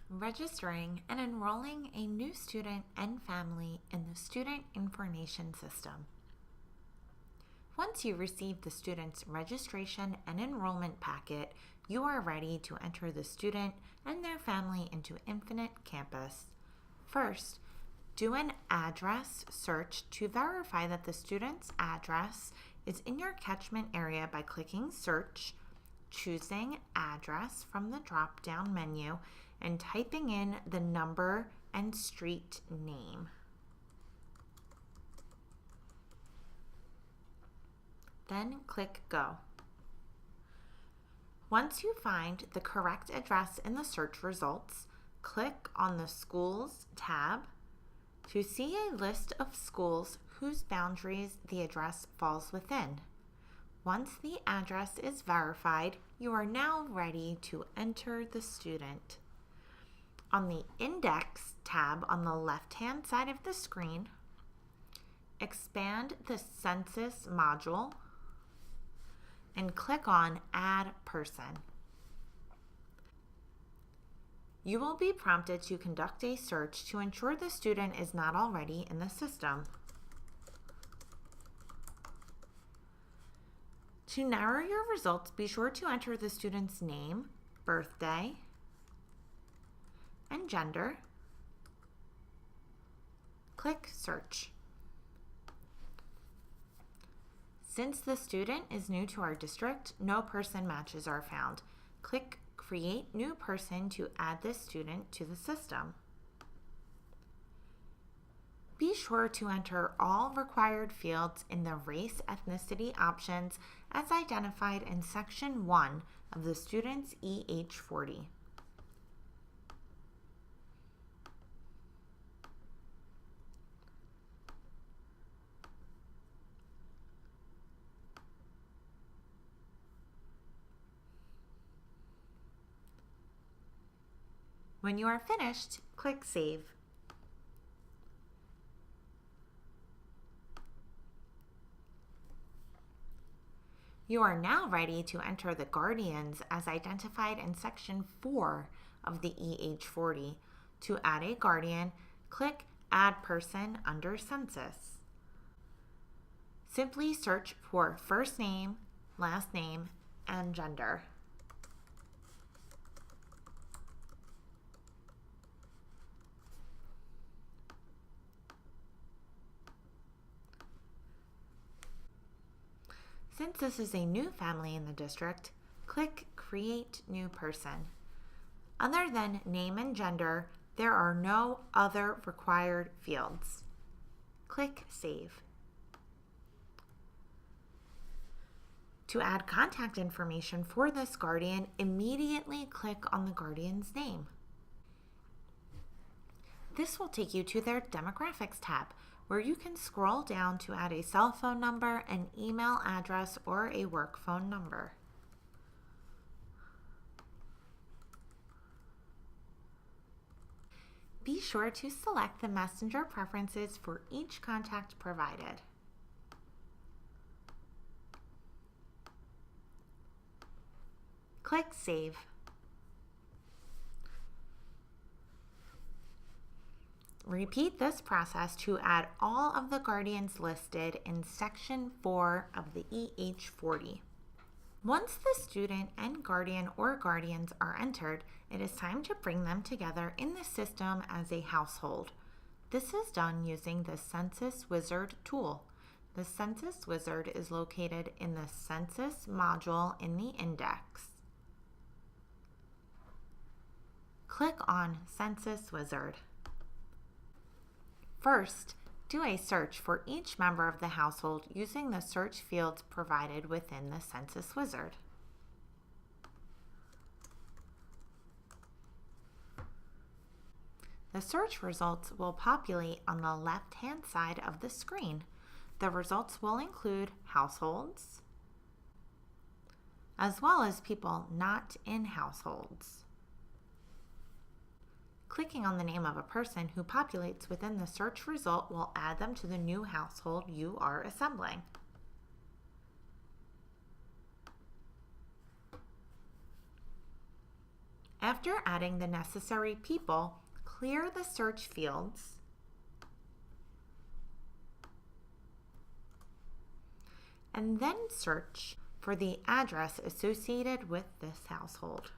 registering and enrolling a new student and family in the Student Information System. Once you receive the student's registration and enrollment packet, you are ready to enter the student and their family into Infinite Campus. First, do an address search to verify that the student's address is in your catchment area by clicking Search, choosing Address from the drop-down menu, and typing in the number and street name. Then click Go. Once you find the correct address in the search results, click on the Schools tab to see a list of schools whose boundaries the address falls within. Once the address is verified, you are now ready to enter the student. On the Index tab on the left-hand side of the screen, expand the Census module and click on Add Person. You will be prompted to conduct a search to ensure the student is not already in the system. To narrow your results, be sure to enter the student's name, birthday, and gender. Click Search. Since the student is new to our district, no person matches are found. Click Create New Person to add this student to the system. Be sure to enter all required fields in the race ethnicity options as identified in Section 1 of the student's EH40. When you are finished, click Save. You are now ready to enter the guardians as identified in Section 4 of the EH40. To add a guardian, click Add Person under Census. Simply search for first name, last name, and gender. Since this is a new family in the district, click Create New Person. Other than name and gender, there are no other required fields. Click Save. To add contact information for this guardian, immediately click on the guardian's name. This will take you to their Demographics tab, where you can scroll down to add a cell phone number, an email address, or a work phone number. Be sure to select the messenger preferences for each contact provided. Click Save. Repeat this process to add all of the guardians listed in Section 4 of the EH40. Once the student and guardian or guardians are entered, it is time to bring them together in the system as a household. This is done using the Census Wizard tool. The Census Wizard is located in the Census module in the Index. Click on Census Wizard. First, do a search for each member of the household using the search fields provided within the Census Wizard. The search results will populate on the left-hand side of the screen. The results will include households, as well as people not in households. Clicking on the name of a person who populates within the search result will add them to the new household you are assembling. After adding the necessary people, clear the search fields and then search for the address associated with this household.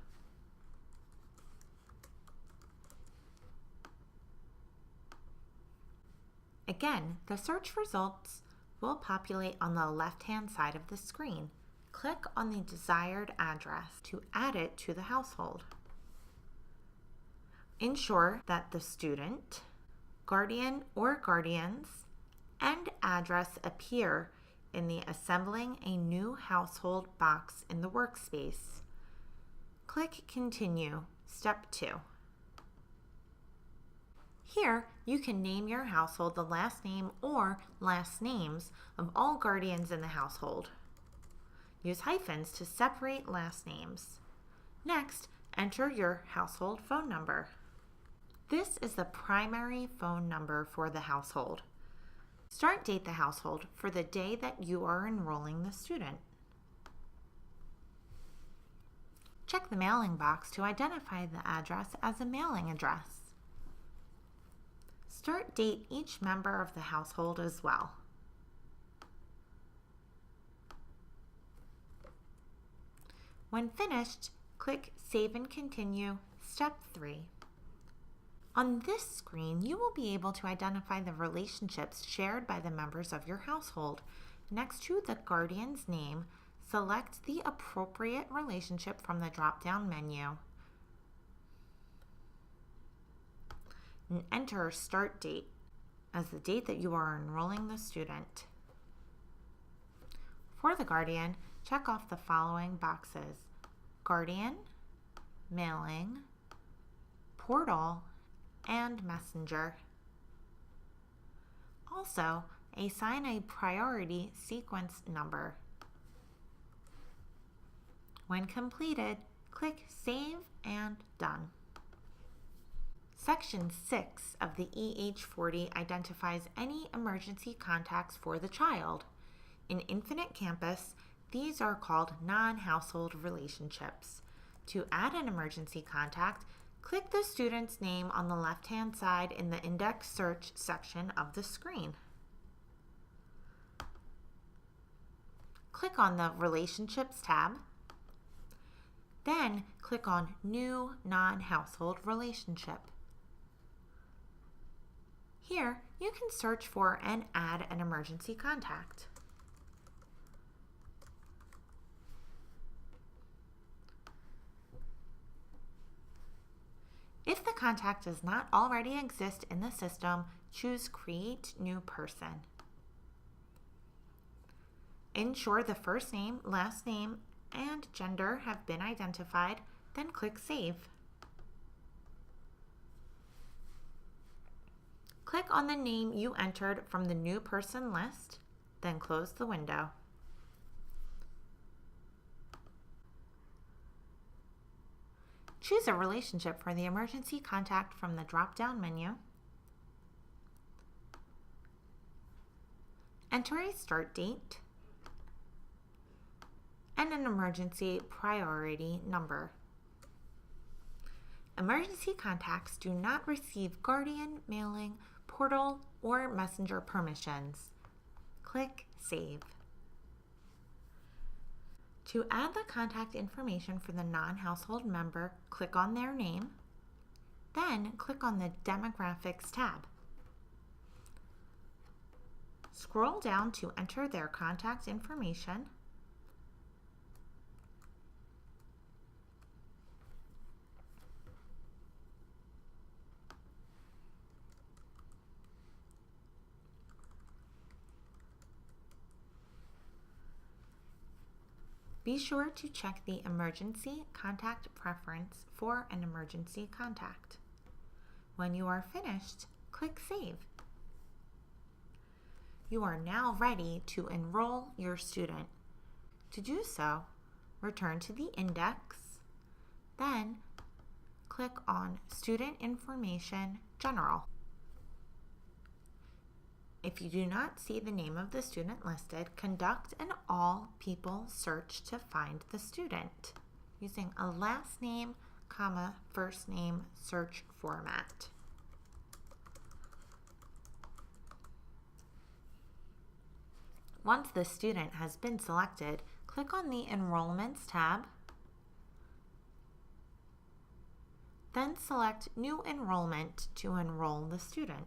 Again, the search results will populate on the left-hand side of the screen. Click on the desired address to add it to the household. Ensure that the student, guardian or guardians, and address appear in the Assembling a New Household box in the workspace. Click Continue, Step 2. Here, you can name your household the last name or last names of all guardians in the household. Use hyphens to separate last names. Next, enter your household phone number. This is the primary phone number for the household. Start date the household for the day that you are enrolling the student. Check the mailing box to identify the address as a mailing address. Start date each member of the household as well. When finished, click Save and Continue, Step 3. On this screen, you will be able to identify the relationships shared by the members of your household. Next to the guardian's name, select the appropriate relationship from the drop-down menu and enter start date as the date that you are enrolling the student. For the guardian, check off the following boxes: guardian, mailing, portal, and messenger. Also, assign a priority sequence number. When completed, click Save and Done. Section 6 of the EH40 identifies any emergency contacts for the child. In Infinite Campus, these are called non-household relationships. To add an emergency contact, click the student's name on the left-hand side in the index search section of the screen. Click on the Relationships tab, then click on New Non-Household Relationship. Here, you can search for and add an emergency contact. If the contact does not already exist in the system, choose Create New Person. Ensure the first name, last name, and gender have been identified, then click Save. Click on the name you entered from the New Person list, then close the window. Choose a relationship for the emergency contact from the drop-down menu. Enter a start date and an emergency priority number. Emergency contacts do not receive guardian, mailing, portal, or messenger permissions. Click Save. To add the contact information for the non-household member, click on their name, then click on the Demographics tab. Scroll down to enter their contact information. Be sure to check the Emergency Contact preference for an emergency contact. When you are finished, click Save. You are now ready to enroll your student. To do so, return to the index, then click on Student Information General. If you do not see the name of the student listed, conduct an all people search to find the student using a last name first name search format. Once the student has been selected, click on the Enrollments tab, then select New Enrollment to enroll the student.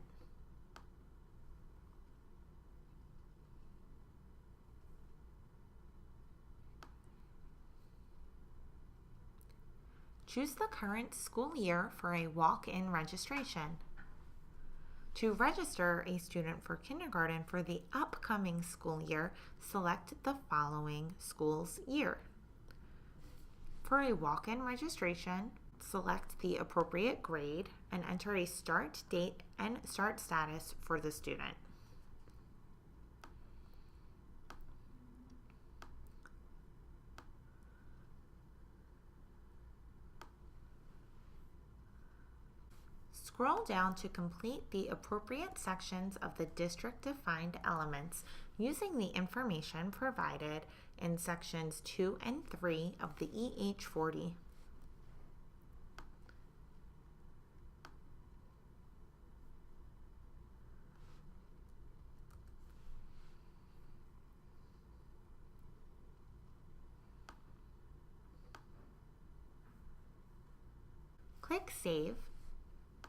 Choose the current school year for a walk-in registration. To register a student for kindergarten for the upcoming school year, select the following school's year. For a walk-in registration, select the appropriate grade and enter a start date and start status for the student. Scroll down to complete the appropriate sections of the district-defined elements using the information provided in sections 2 and 3 of the EH40. Click Save,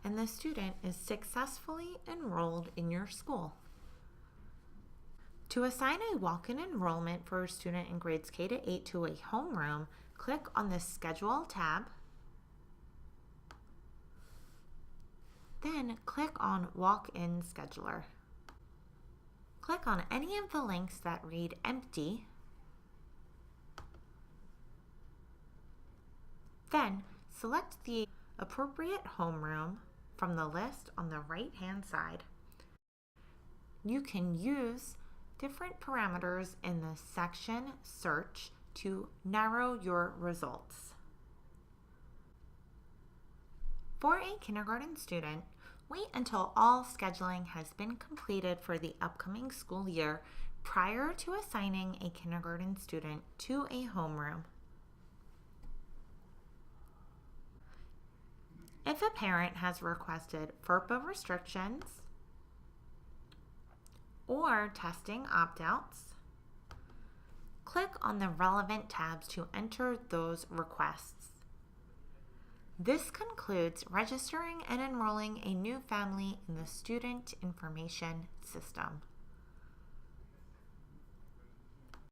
and the student is successfully enrolled in your school. To assign a walk-in enrollment for a student in grades K-8 to a homeroom, click on the Schedule tab, then click on Walk-in Scheduler. Click on any of the links that read Empty, then select the appropriate homeroom from the list on the right-hand side. You can use different parameters in the section Search to narrow your results. For a kindergarten student, wait until all scheduling has been completed for the upcoming school year prior to assigning a kindergarten student to a homeroom. If a parent has requested FERPA restrictions or testing opt-outs, click on the relevant tabs to enter those requests. This concludes registering and enrolling a new family in the Student Information System.